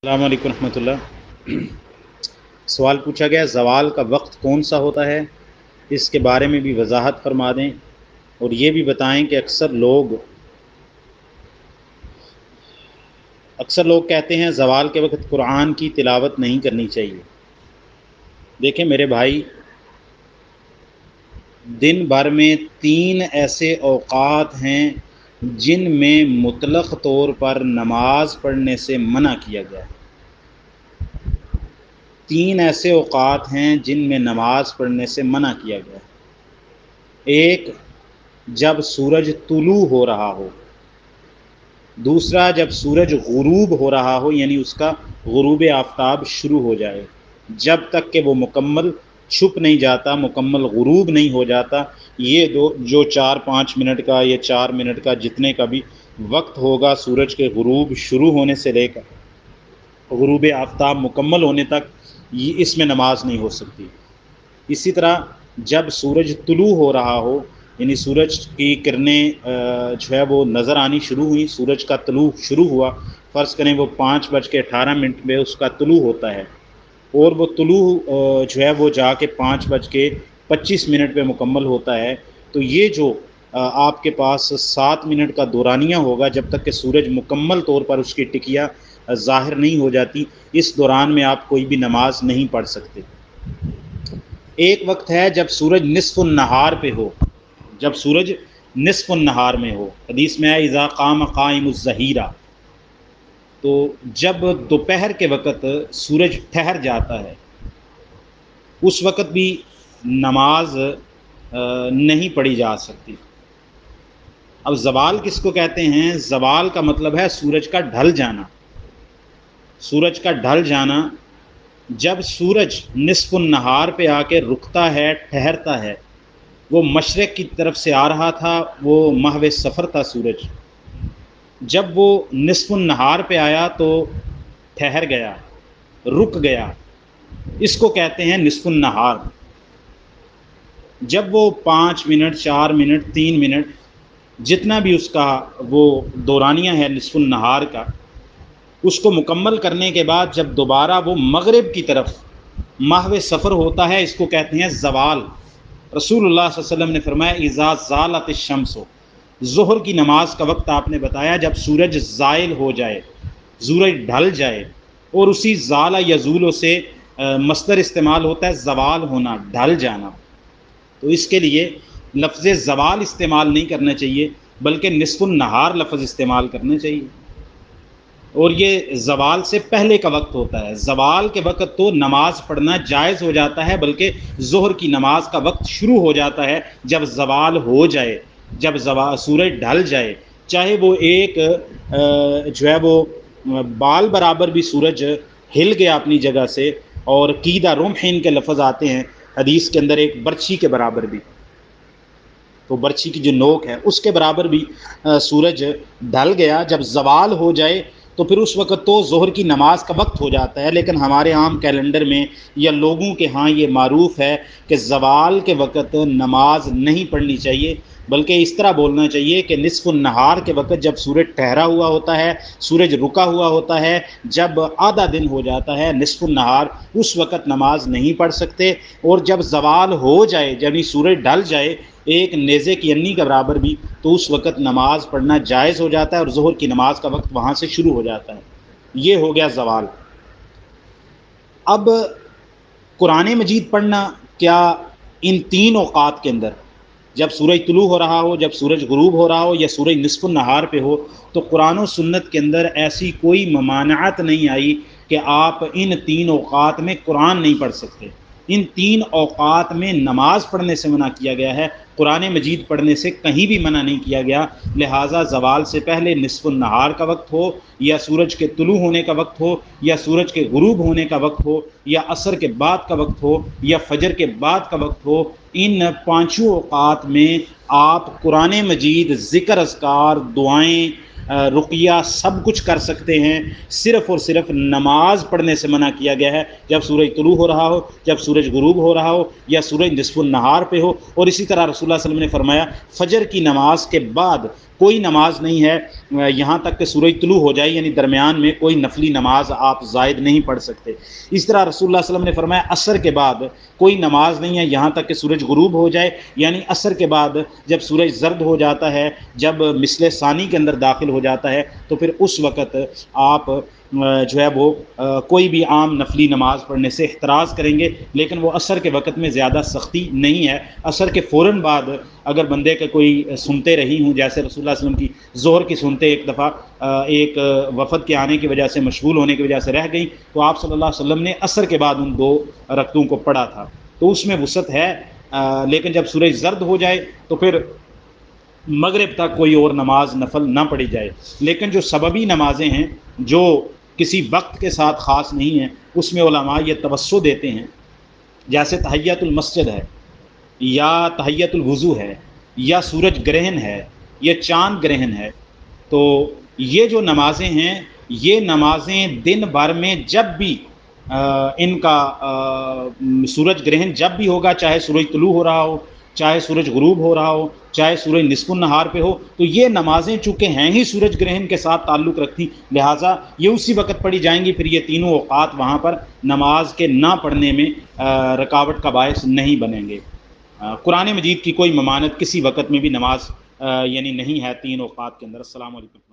السلام علیکم ورحمۃ اللہ۔ سوال پوچھا گیا زوال کا وقت کون سا ہوتا ہے، اس کے بارے میں بھی وضاحت فرما دیں، اور یہ بھی بتائیں کہ اکثر لوگ کہتے ہیں زوال کے وقت قرآن کی تلاوت نہیں کرنی چاہیے۔ دیکھیں میرے بھائی، دن بھر میں 3 ایسے اوقات ہیں جن میں مطلق طور پر نماز پڑھنے سے منع کیا گیا ہے۔ 3 ایسے اوقات ہیں جن میں نماز پڑھنے سے منع کیا گیا ہے۔ ایک، جب سورج طلوع ہو رہا ہو۔ دوسرا، جب سورج غروب ہو رہا ہو، یعنی اس کا غروب آفتاب شروع ہو جائے، جب تک کہ وہ مکمل چھپ نہیں جاتا، مکمل غروب نہیں ہو جاتا۔ یہ جو 4-5 منٹ کا یا 4 منٹ کا جتنے کا بھی وقت ہوگا سورج کے غروب شروع ہونے سے لے کر غروب آفتاب مکمل ہونے تک، اس میں نماز نہیں ہو سکتی۔ اسی طرح جب سورج طلوع ہو رہا ہو، یعنی سورج کی کرنیں جو ہے وہ نظر آنی شروع ہوئی، سورج کا طلوع شروع ہوا، فرض کریں وہ 5:18 میں اس کا طلوع ہوتا ہے، اور وہ طلوع جو ہے وہ جا کے 5:25 پہ مکمل ہوتا ہے، تو یہ جو آپ کے پاس 7 منٹ کا دورانیہ ہوگا جب تک کہ سورج مکمل طور پر اس کی ٹکیا ظاہر نہیں ہو جاتی، اس دوران میں آپ کوئی بھی نماز نہیں پڑھ سکتے۔ ایک وقت ہے جب سورج نصف النہار پہ ہو، جب سورج نصف النہار میں ہو، حدیث میں ہے اذا قام قائم الظہیرہ، تو جب دوپہر کے وقت سورج ٹھہر جاتا ہے، اس وقت بھی نماز نہیں پڑھی جا سکتی۔ اب زوال کس کو کہتے ہیں؟ زوال کا مطلب ہے سورج کا ڈھل جانا۔ سورج کا ڈھل جانا، جب سورج نصف النہار پہ آ کے رکتا ہے، ٹھہرتا ہے، وہ مشرق کی طرف سے آ رہا تھا، وہ محو سفر تھا سورج، جب وہ نصف النہار پہ آیا تو ٹھہر گیا، رک گیا، اس کو کہتے ہیں نصف النہار۔ جب وہ 5 منٹ، 4 منٹ، 3 منٹ، جتنا بھی اس کا وہ دورانیہ ہے نصف النہار کا، اس کو مکمل کرنے کے بعد جب دوبارہ وہ مغرب کی طرف محو سفر ہوتا ہے، اس کو کہتے ہیں زوال۔ رسول اللہ صلی اللہ علیہ وسلم نے فرمایا اذا زالت الشمس، ظہر کی نماز کا وقت آپ نے بتایا جب سورج زائل ہو جائے، سورج ڈھل جائے، اور اسی زال یزول سے مصدر استعمال ہوتا ہے زوال ہونا، ڈھل جانا، تو اس کے لیے لفظ زوال استعمال نہیں کرنا چاہیے بلکہ نصف النہار لفظ استعمال کرنا چاہیے، اور یہ زوال سے پہلے کا وقت ہوتا ہے۔ زوال کے وقت تو نماز پڑھنا جائز ہو جاتا ہے، بلکہ ظہر کی نماز کا وقت شروع ہو جاتا ہے جب زوال ہو جائے، جب سورج ڈھل جائے، چاہے وہ ایک جو ہے وہ بال برابر بھی سورج ہل گیا اپنی جگہ سے، اور قیدہ رمحین کے لفظ آتے ہیں حدیث کے اندر، ایک برچھی کے برابر بھی، تو برچھی کی جو نوک ہے اس کے برابر بھی سورج ڈھل گیا، جب زوال ہو جائے تو پھر اس وقت تو ظہر کی نماز کا وقت ہو جاتا ہے۔ لیکن ہمارے عام کیلنڈر میں یا لوگوں کے ہاں یہ معروف ہے کہ زوال کے وقت نماز نہیں پڑھنی چاہیے، بلکہ اس طرح بولنا چاہیے کہ نصف النہار کے وقت جب سورج ٹھہرا ہوا ہوتا ہے، سورج رکا ہوا ہوتا ہے، جب آدھا دن ہو جاتا ہے نصف النہار، اس وقت نماز نہیں پڑھ سکتے، اور جب زوال ہو جائے یعنی سورج ڈھل جائے ایک نیزے کی انی کے برابر بھی، تو اس وقت نماز پڑھنا جائز ہو جاتا ہے، اور ظہر کی نماز کا وقت وہاں سے شروع ہو جاتا ہے۔ یہ ہو گیا زوال۔ اب قرآن مجید پڑھنا کیا ان 3 اوقات کے اندر، جب سورج طلوع ہو رہا ہو، جب سورج غروب ہو رہا ہو، یا سورج نصف النہار پہ ہو، تو قرآن و سنت کے اندر ایسی کوئی ممانعت نہیں آئی کہ آپ ان 3 اوقات میں قرآن نہیں پڑھ سکتے۔ ان 3 اوقات میں نماز پڑھنے سے منع کیا گیا ہے، قرآن مجید پڑھنے سے کہیں بھی منع نہیں کیا گیا۔ لہٰذا زوال سے پہلے نصف النہار کا وقت ہو، یا سورج کے طلوع ہونے کا وقت ہو، یا سورج کے غروب ہونے کا وقت ہو، یا عصر کے بعد کا وقت ہو، یا فجر کے بعد کا وقت ہو، ان 5 اوقات میں آپ قرآن مجید، ذکر اذکار، دعائیں رقیہ سب کچھ کر سکتے ہیں، صرف اور صرف نماز پڑھنے سے منع کیا گیا ہے جب سورج طلوع ہو رہا ہو، جب سورج غروب ہو رہا ہو، یا سورج نصف النہار پہ ہو۔ اور اسی طرح رسول اللہ صلی اللہ علیہ وسلم نے فرمایا فجر کی نماز کے بعد کوئی نماز نہیں ہے یہاں تک کہ سورج طلوع ہو جائے، یعنی درمیان میں کوئی نفلی نماز آپ زائد نہیں پڑھ سکتے۔ اس طرح رسول اللہ صلی اللہ علیہ وسلم نے فرمایا عصر کے بعد کوئی نماز نہیں ہے یہاں تک کہ سورج غروب ہو جائے، یعنی عصر کے بعد جب سورج زرد ہو جاتا ہے، جب مثل ثانی کے اندر داخل ہو جاتا ہے، تو پھر اس وقت آپ جو ہے وہ کوئی بھی عام نفلی نماز پڑھنے سے احتراز کریں گے، لیکن وہ عصر کے وقت میں زیادہ سختی نہیں ہے۔ عصر کے فوراً بعد اگر بندے کے کوئی سنتے رہی ہوں، جیسے رسول اللہ صلی اللہ علیہ وسلم کی ظہر کی سنتے ایک دفعہ ایک وفد کے آنے کی وجہ سے، مشغول ہونے کی وجہ سے رہ گئیں، تو آپ صلی اللہ علیہ وسلم نے عصر کے بعد ان 2 رکعتوں کو پڑھا تھا، تو اس میں وسعت ہے۔ لیکن جب سورج زرد ہو جائے تو پھر مغرب تک کوئی اور نماز نفل نہ پڑھی جائے۔ لیکن جو سببی نمازیں ہیں جو کسی وقت کے ساتھ خاص نہیں ہیں، اس میں علماء یہ توسع دیتے ہیں، جیسے تحیۃ المسجد ہے، یا تحیۃ الوضو ہے، یا سورج گرہن ہے، یا چاند گرہن ہے، تو یہ جو نمازیں ہیں یہ نمازیں دن بھر میں جب بھی ان کا سورج گرہن جب بھی ہوگا، چاہے سورج طلوع ہو رہا ہو، چاہے سورج غروب ہو رہا ہو، چاہے سورج نصف النہار پہ ہو، تو یہ نمازیں چونکہ ہیں ہی سورج گرہن کے ساتھ تعلق رکھتی، لہٰذا یہ اسی وقت پڑھی جائیں گی، پھر یہ تینوں اوقات وہاں پر نماز کے نہ پڑھنے میں رکاوٹ کا باعث نہیں بنیں گے۔ قرآن مجید کی کوئی ممانعت کسی وقت میں بھی نماز یعنی نہیں ہے 3 اوقات کے اندر۔ السلام علیکم۔